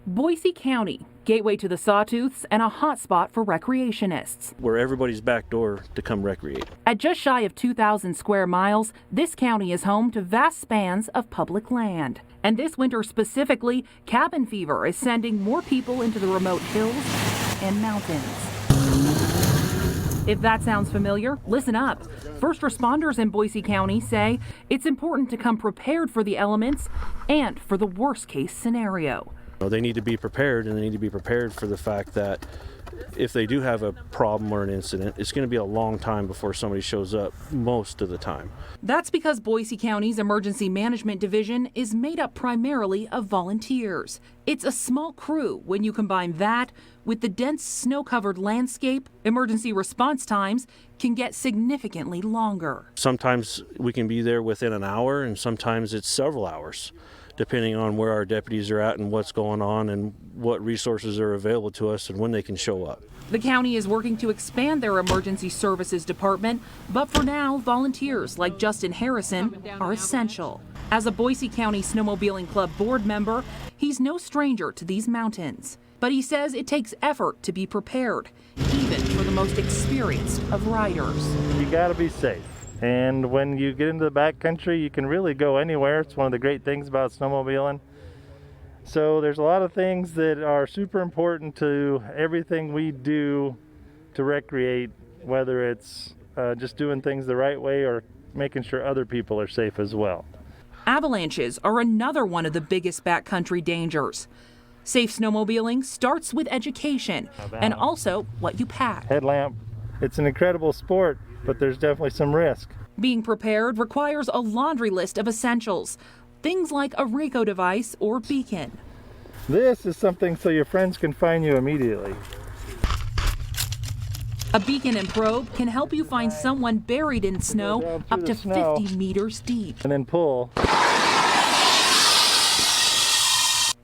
Boise County, gateway to the Sawtooths and a hotspot for recreationists. We're everybody's back door to come recreate. At just shy of 2,000 square miles, this county is home to vast spans of public land. And this winter specifically, cabin fever is sending more people into the remote hills and mountains. If that sounds familiar, listen up. First responders in Boise County say it's important to come prepared for the elements and for the worst case scenario. They need to be prepared, and they need to be prepared for the fact that if they do have a problem or an incident, it's going to be a long time before somebody shows up most of the time. That's because Boise County's Emergency Management Division is made up primarily of volunteers. It's a small crew. When you combine that with the dense snow-covered landscape, emergency response times can get significantly longer. Sometimes we can be there within an hour, and sometimes it's several hours, depending on where our deputies are at and what's going on and what resources are available to us and when they can show up. The county is working to expand their emergency services department, but for now, volunteers like Justin Harrison are essential. As a Boise County Snowmobiling Club board member, he's no stranger to these mountains. But he says it takes effort to be prepared, even for the most experienced of riders. You gotta be safe. And when you get into the backcountry, you can really go anywhere. It's one of the great things about snowmobiling. So there's a lot of things that are super important to everything we do to recreate, whether it's just doing things the right way or making sure other people are safe as well. Avalanches are another one of the biggest backcountry dangers. Safe snowmobiling starts with education and also what you pack. Headlamp, it's an incredible sport, but there's definitely some risk. Being prepared requires a laundry list of essentials, things like a Rico device or beacon. This is something so your friends can find you immediately. A beacon and probe can help you find someone buried in snow up to 50 meters deep. And then pull.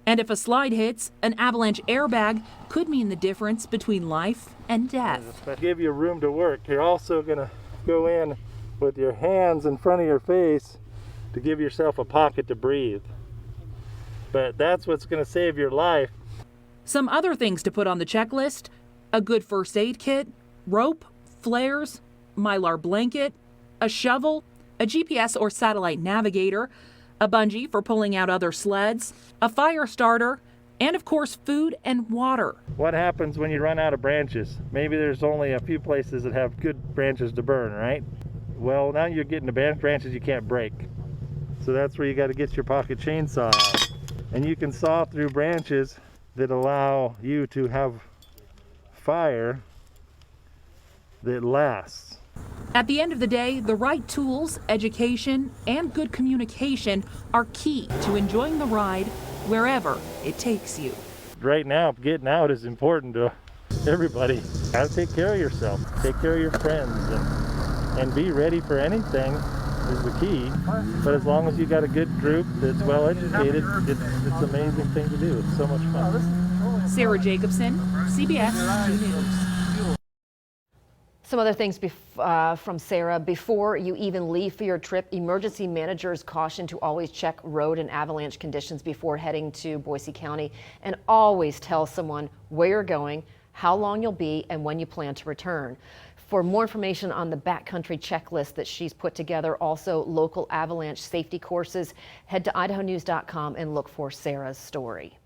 And if a slide hits, an avalanche airbag could mean the difference between life and death. To give you room to work, you're also going to go in with your hands in front of your face to give yourself a pocket to breathe. But that's what's going to save your life. Some other things to put on the checklist: a good first aid kit, rope, flares, mylar blanket, a shovel, a GPS or satellite navigator, a bungee for pulling out other sleds, a fire starter, and of course food and water. What happens when you run out of branches? Maybe there's only a few places that have good branches to burn, right? Well, now you're getting to branches you can't break. So that's where you got to get your pocket chainsaw out. And you can saw through branches that allow you to have fire that lasts. At the end of the day, the right tools, education, and good communication are key to enjoying the ride wherever it takes you. Right now, getting out is important to everybody. Gotta take care of yourself, take care of your friends, and be ready for anything is the key. But as long as you got a good group that's well educated, it's an amazing thing to do. It's so much fun. Sarah Jacobson, CBS 2 News. Some other things from Sarah. Before you even leave for your trip, emergency managers caution to always check road and avalanche conditions before heading to Boise County, and always tell someone where you're going, how long you'll be, and when you plan to return. For more information on the backcountry checklist that she's put together, also local avalanche safety courses, head to idahonews.com and look for Sarah's story.